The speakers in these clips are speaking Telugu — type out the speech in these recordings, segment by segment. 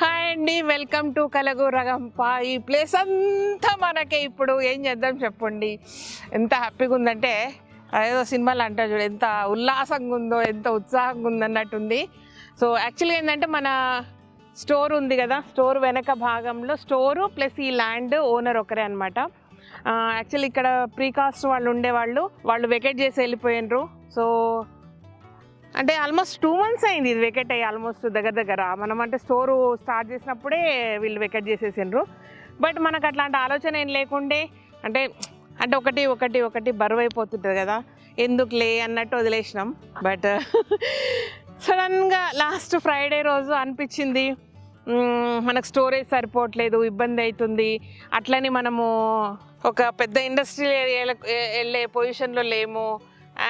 హాయ్ అండి, వెల్కమ్ టు కలగూరగంప. ఈ ప్లేస్ అంతా మనకి ఇప్పుడు ఏం చేద్దాం చెప్పండి. ఎంత హ్యాపీగా ఉందంటే అదేదో సినిమాలు అంటారు చూడు, ఎంత ఉల్లాసంగా ఉందో, ఎంత ఉత్సాహంగా ఉందన్నట్టుంది. సో యాక్చువల్గా ఏంటంటే మన స్టోర్ ఉంది కదా, స్టోర్ వెనక భాగంలో స్టోరు ప్లస్ ఈ ల్యాండ్ ఓనర్ ఒకరే అనమాట. యాక్చువల్లీ ఇక్కడ ప్రీకాస్ట్ వాళ్ళు ఉండేవాళ్ళు, వాళ్ళు వెకేట్ చేసి వెళ్ళిపోయినరు. సో అంటే ఆల్మోస్ట్ 2 months అయింది ఇది వెకేట్ అయ్యి, ఆల్మోస్ట్ దగ్గర మనం అంటే స్టోరు స్టార్ట్ చేసినప్పుడే వీళ్ళు వెకేట్ చేసేసిండ్రు. బట్ మనకు అట్లాంటి ఆలోచన ఏం లేకుండే, అంటే అంటే ఒకటి ఒకటి ఒకటి బరువు అయిపోతుంటుంది కదా, ఎందుకులే అన్నట్టు వదిలేసినాం. బట్ సడన్గా లాస్ట్ ఫ్రైడే రోజు అనిపించింది మనకు స్టోరేజ్ సరిపోవట్లేదు, ఇబ్బంది అవుతుంది, అట్లని మనము ఒక పెద్ద ఇండస్ట్రియల్ ఏరియాలో వెళ్ళే పొజిషన్లో లేము,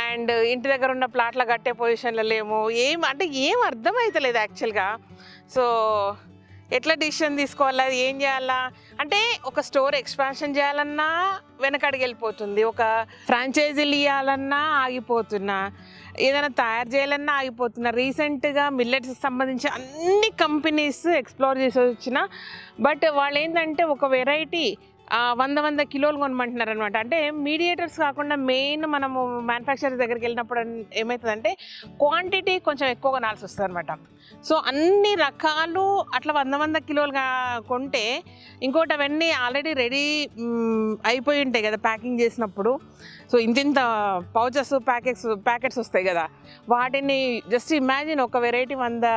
అండ్ ఇంటి దగ్గర ఉన్న ప్లాట్ల కట్టే పొజిషన్లో లేము, ఏం అర్థమవుతలేదు యాక్చువల్గా. సో ఎట్లా డిసిషన్ తీసుకోవాలా, ఏం చేయాలా అంటే, ఒక స్టోర్ ఎక్స్పాన్షన్ చేయాలన్నా వెనకడికి వెళ్ళిపోతుంది, ఒక ఫ్రాంచైజీలు ఇవ్వాలన్నా ఆగిపోతున్నా, ఏదైనా తయారు చేయాలన్నా ఆగిపోతున్నా. రీసెంట్గా మిల్లెట్స్కి సంబంధించి అన్ని కంపెనీస్ ఎక్స్ప్లోర్ చేసి వచ్చిన, బట్ వాళ్ళు ఏంటంటే ఒక వెరైటీ 100 కిలోలు కొనమంటున్నారు అనమాట. అంటే మీడియేటర్స్ కాకుండా మెయిన్ మనము మ్యానుఫ్యాక్చరర్స్ దగ్గరికి వెళ్ళినప్పుడు ఏమవుతుందంటే క్వాంటిటీ కొంచెం ఎక్కువ కొనాల్సి వస్తుంది అనమాట. సో అన్ని రకాలు అట్లా 100 కిలోలుగా కొంటే, ఇంకోటి అవన్నీ ఆల్రెడీ రెడీ అయిపోయి ఉంటాయి కదా ప్యాకింగ్ చేసినప్పుడు. సో ఇంత పౌచెస్ ప్యాకెట్స్ వస్తాయి కదా, వాటిని జస్ట్ ఇమాజిన్ ఒక వెరైటీ 100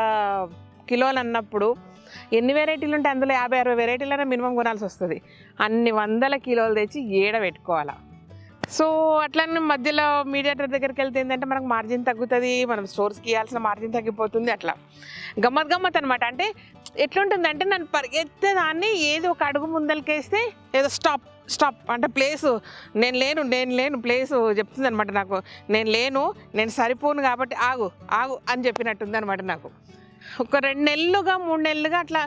కిలోలు అన్నప్పుడు ఎన్ని వెరైటీలు ఉంటే అందులో 50-60 వెరైటీలైనా మినిమం కొనాల్సి వస్తుంది. అన్ని 100 కిలోలు తెచ్చి ఏడ పెట్టుకోవాలా. సో అట్లనే మధ్యలో మీడియేటర్ దగ్గరికి వెళ్తే ఏంటంటే మనకు మార్జిన్ తగ్గుతుంది, మనం స్టోర్స్కి ఇవ్వాల్సిన మార్జిన్ తగ్గిపోతుంది. అట్లా గమ్మత్ అనమాట. అంటే ఎట్లుంటుందంటే నన్ను పరిగెత్తేదాన్ని ఏదో ఒక అడుగు ముందలకేస్తే ఏదో స్టాప్ అంటే ప్లేసు నేను లేను ప్లేసు చెప్తుంది అనమాట నాకు. నేను సరిపోను కాబట్టి ఆగు అని చెప్పినట్టుంది అనమాట నాకు. ఒక 2 నెలలుగా 3 నెలలుగా అట్లా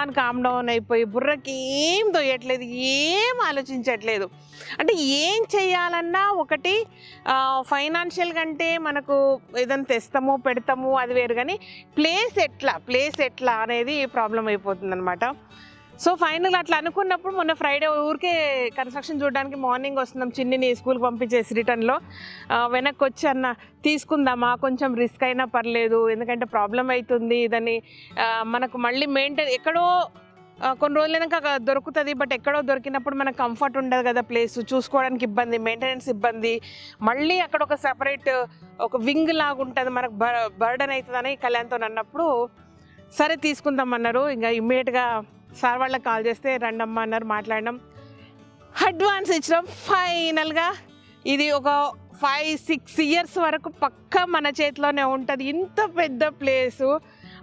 అని కామ్ డౌన్ అయిపోయి బుర్రకి ఏం తోయట్లేదు, ఏం ఆలోచించట్లేదు. అంటే ఏం చేయాలన్నా ఒకటి ఫైనాన్షియల్ కంటే మనకు ఏదైనా తెస్తాము పెడతాము అది వేరు, కానీ ప్లేస్ ఎట్లా అనేది ప్రాబ్లం అయిపోతుంది అనమాట. సో ఫైనల్ అట్లా అనుకున్నప్పుడు మొన్న ఫ్రైడే ఊరికే కన్స్ట్రక్షన్ చూడడానికి మార్నింగ్ వస్తున్నాం, చిన్నిని స్కూల్కి పంపించేసి రిటర్న్లో వెనక్కి వచ్చి అన్న తీసుకుందామా, కొంచెం రిస్క్ అయినా పర్లేదు, ఎందుకంటే ప్రాబ్లం అవుతుంది, దాన్ని మనకు మళ్ళీ మెయింటైన్ ఎక్కడో కొన్ని రోజులైనాక దొరుకుతుంది, బట్ ఎక్కడో దొరికినప్పుడు మనకు కంఫర్ట్ ఉండదు కదా, ప్లేస్ చూసుకోవడానికి ఇబ్బంది, మెయింటెనెన్స్ ఇబ్బంది, మళ్ళీ అక్కడ ఒక సెపరేట్ ఒక వింగ్ లాగా ఉంటుంది, మనకు బర్డన్ అవుతుందని కళ్యాణ్తో అన్నప్పుడు సరే తీసుకుందామన్నారు. ఇంకా ఇమ్మీడియట్గా సార్ వాళ్ళకి కాల్ చేస్తే రండమ్మ అన్నారు, మాట్లాడినాం, అడ్వాన్స్ ఇచ్చినాం. ఫైనల్గా ఇది ఒక 5-6 years వరకు పక్కా మన చేతిలోనే ఉంటుంది. ఇంత పెద్ద ప్లేసు,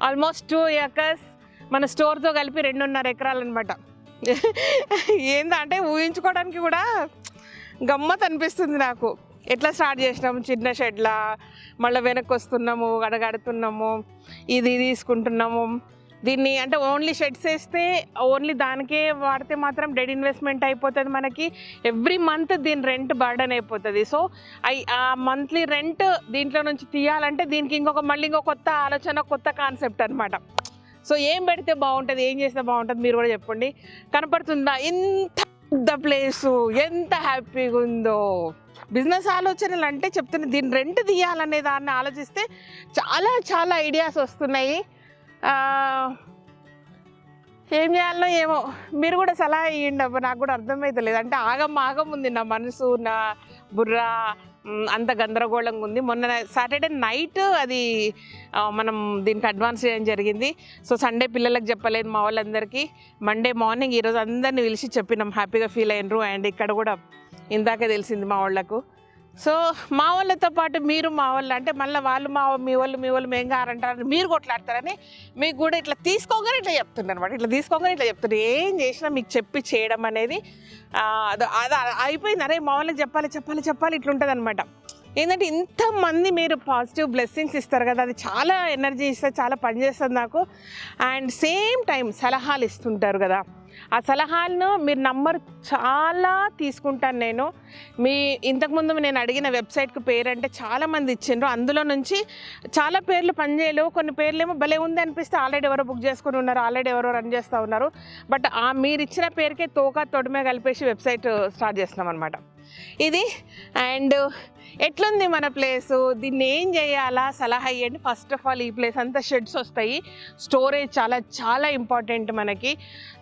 ఆల్మోస్ట్ 2 acres, మన స్టోర్తో కలిపి 2.5 acres అనమాట. ఏందంటే ఊహించుకోవడానికి కూడా గమ్మత్ అనిపిస్తుంది నాకు. ఎట్లా స్టార్ట్ చేసినాము, చిన్న షెడ్లా, మళ్ళీ వెనక్కి వస్తున్నాము, అడగడుతున్నాము, ఇది తీసుకుంటున్నాము. దీన్ని అంటే ఓన్లీ షెడ్స్ వేస్తే ఓన్లీ దానికే వాడితే మాత్రం డెడ్ ఇన్వెస్ట్మెంట్ అయిపోతుంది మనకి. ఎవ్రీ మంత్ దీని రెంట్ బర్డన్ అయిపోతుంది. సో ఆ మంత్లీ రెంట్ దీంట్లో నుంచి తీయాలంటే దీనికి ఇంకో కొత్త ఆలోచన, కొత్త కాన్సెప్ట్ అనమాట. సో ఏం పెడితే బాగుంటుంది, ఏం చేస్తే బాగుంటుంది మీరు కూడా చెప్పండి. కనపడుతుందా ఎంత పెద్ద ప్లేసు, ఎంత హ్యాపీగా ఉందో. బిజినెస్ ఆలోచనలు అంటే చెప్తున్నా, దీని రెంట్ తీయాలనే దాన్ని ఆలోచిస్తే చాలా ఐడియాస్ వస్తున్నాయి. ఏం చేయాలో ఏమో మీరు కూడా సలహా ఇవ్వండి అబ్బా, నాకు కూడా అర్థమవుతలేదు. అంటే ఆగం ఉంది నా మనసు, నా బుర్ర అంత గందరగోళంగా ఉంది. మొన్న సాటర్డే నైట్ అది మనం దీనికి అడ్వాన్స్ చేయడం జరిగింది. సో సండే పిల్లలకు చెప్పలేదు మా వాళ్ళందరికీ, మండే మార్నింగ్ ఈరోజు అందరినీ పిలిచి చెప్పినాం, హ్యాపీగా ఫీల్ అయినరు. అండ్ ఇక్కడ కూడా ఇందాకే తెలిసింది మా వాళ్ళకు. సో మా వాళ్ళతో పాటు మీరు మా వాళ్ళు అంటే మళ్ళీ వాళ్ళు మీ వాళ్ళు మేము గారంటారు, మీరు కొట్లాడతారని మీకు కూడా ఇట్లా తీసుకోగానే ఇట్లా చెప్తున్నారు అనమాట. ఇట్లా చెప్తున్నారు, ఏం చేసినా మీకు చెప్పి చేయడం అనేది అది అయిపోయింది. అరే మా వాళ్ళకి చెప్పాలి ఇట్లుంటుంది అనమాట. ఏంటంటే ఇంతమంది మీరు పాజిటివ్ బ్లెస్సింగ్స్ ఇస్తారు కదా, అది చాలా ఎనర్జీ ఇస్తుంది, చాలా పనిచేస్తుంది నాకు. అండ్ సేమ్ టైం సలహాలు ఇస్తుంటారు కదా, ఆ సలహాలను మీరు నంబర్ చాలా తీసుకుంటాను నేను. మీ ఇంతకుముందు నేను అడిగిన వెబ్సైట్కి పేరు అంటే చాలామంది ఇచ్చిండ్రు, అందులో నుంచి చాలా పేర్లు పనిచేయలేవు, కొన్ని పేర్లు ఏమో భలే ఉంది అనిపిస్తే ఆల్రెడీ ఎవరో బుక్ చేసుకుని ఉన్నారు, ఆల్రెడీ ఎవరో రన్ చేస్తూ ఉన్నారు. బట్ మీరు ఇచ్చిన పేరుకే తోక తొడిమే కలిపేసి వెబ్సైట్ స్టార్ట్ చేస్తున్నాం అనమాట ఇది. అండ్ ఎట్లుంది మన ప్లేసు, దీన్ని ఏం చేయాలా సలహా ఇవ్వండి. ఫస్ట్ ఆఫ్ ఆల్ ఈ ప్లేస్ అంతా షెడ్స్ వస్తాయి, స్టోరేజ్ చాలా చాలా ఇంపార్టెంట్ మనకి.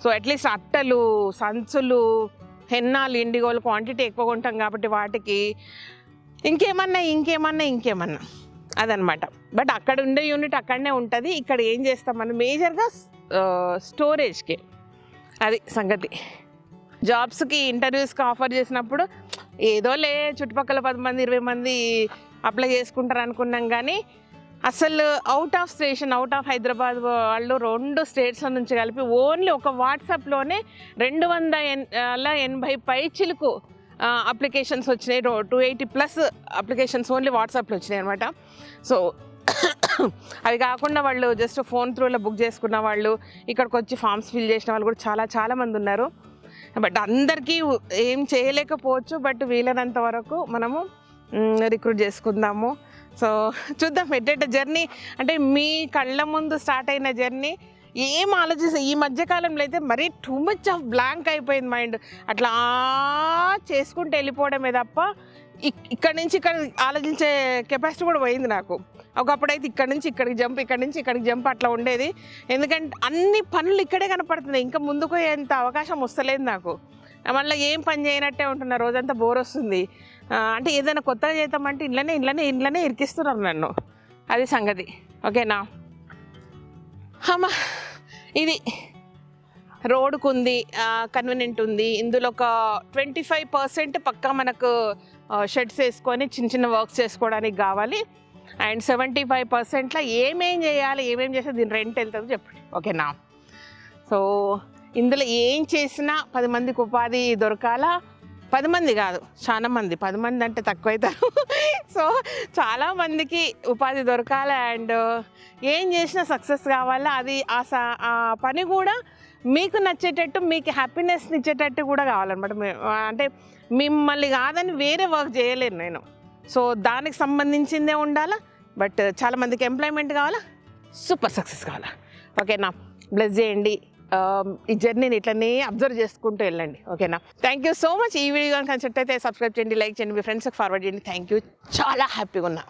సో అట్లీస్ట్ అట్టలు, సంచులు, హెన్నాలు, ఇండిగోలు క్వాంటిటీ ఎక్కువగా ఉంటాం కాబట్టి వాటికి ఇంకేమన్నా అదనమాట. బట్ అక్కడ ఉండే యూనిట్ అక్కడనే ఉంటుంది. ఇక్కడ ఏం చేస్తాం మనం మేజర్గా స్టోరేజ్కి, అది సంగతి. జాబ్స్కి ఇంటర్వ్యూస్కి ఆఫర్ చేసినప్పుడు ఏదోలే చుట్టుపక్కల 10 మంది 20 మంది అప్లై చేసుకుంటారు అనుకున్నాం, కానీ అసలు out of station, out of Hyderabad వాళ్ళు 2 స్టేట్స్ నుంచి కలిపి ఓన్లీ ఒక వాట్సాప్లోనే 280 పైచిలకు అప్లికేషన్స్ వచ్చినాయి. 280+ అప్లికేషన్స్ ఓన్లీ వాట్సాప్లో వచ్చినాయి అనమాట. సో అవి కాకుండా వాళ్ళు జస్ట్ ఫోన్ త్రూలో బుక్ చేసుకున్న వాళ్ళు, ఇక్కడికి వచ్చి ఫామ్స్ ఫిల్ చేసిన వాళ్ళు కూడా చాలా మంది ఉన్నారు. బట్ అందరికీ ఏం చేయలేకపోవచ్చు, బట్ వీలైనంత వరకు మనము రిక్రూట్ చేసుకుందాము. సో చూద్దాం ఎట్ జర్నీ, అంటే మీ కళ్ళ ముందు స్టార్ట్ అయిన జర్నీ ఏం ఆలోచిస్తే ఈ మధ్యకాలంలో అయితే మరీ టూ మచ్ ఆఫ్ బ్లాంక్ అయిపోయింది మైండ్. అట్లా చేసుకుంటూ వెళ్ళిపోవడమే తప్ప ఇక్కడి నుంచి ఇక్కడ ఆలోచించే కెపాసిటీ కూడా పోయింది నాకు. ఒకప్పుడైతే ఇక్కడి నుంచి ఇక్కడికి జంప్, ఇక్కడి నుంచి ఇక్కడికి జంప్ అట్లా ఉండేది. ఎందుకంటే అన్ని పనులు ఇక్కడే కనపడుతున్నాయి, ఇంకా ముందుకు ఎంత అవకాశం వస్తలేదు నాకు. మళ్ళీ ఏం పని చేయనట్టే ఉంటున్నా, రోజంతా బోర్ వస్తుంది. అంటే ఏదైనా కొత్తగా చేద్దామంటే ఇంట్లోనే ఇరికిస్తున్నారు నన్ను, అది సంగతి. ఓకేనా అమ్మా, ఇది రోడ్కు ఉంది, కన్వీనియంట్ ఉంది. ఇందులో ఒక 25% పక్కా మనకు షెడ్స్ వేసుకొని చిన్న వర్క్స్ చేసుకోవడానికి కావాలి. అండ్ 75%లో ఏమేం చేయాలి, ఏమేం చేస్తే దీని రెంట్ వెళ్తుందో చెప్పండి. ఓకేనా. సో ఇందులో ఏం చేసినా 10 మందికి ఉపాధి దొరకాలా. 10 మంది కాదు, చాలా మంది, 10 మంది అంటే తక్కువైతారు. సో చాలామందికి ఉపాధి దొరకాలి. అండ్ ఏం చేసినా సక్సెస్ కావాలా. అది ఆ పని కూడా మీకు నచ్చేటట్టు, మీకు హ్యాపీనెస్ని ఇచ్చేటట్టు కూడా కావాలన్నమాట. అంటే మిమ్మల్ని కాదని వేరే వర్క్ చేయలేను నేను. సో దానికి సంబంధించిందే ఉండాలా. బట్ చాలామందికి ఎంప్లాయ్మెంట్ కావాలా, సూపర్ సక్సెస్ కావాలా. ఓకేనా. బ్లెస్ చేయండి, ఈ జర్నీని ఇట్లనే అబ్జర్వ్ చేసుకుంటూ వెళ్ళండి. ఓకేనా. Thank you so much. ఈ వీడియో కనుక నచ్చినట్టయితే సబ్స్క్రైబ్ చేయండి, లైక్ చేయండి, మీ ఫ్రెండ్స్కి ఫార్వర్డ్ చేయండి. థ్యాంక్ యూ, చాలా హ్యాపీగా ఉన్నా.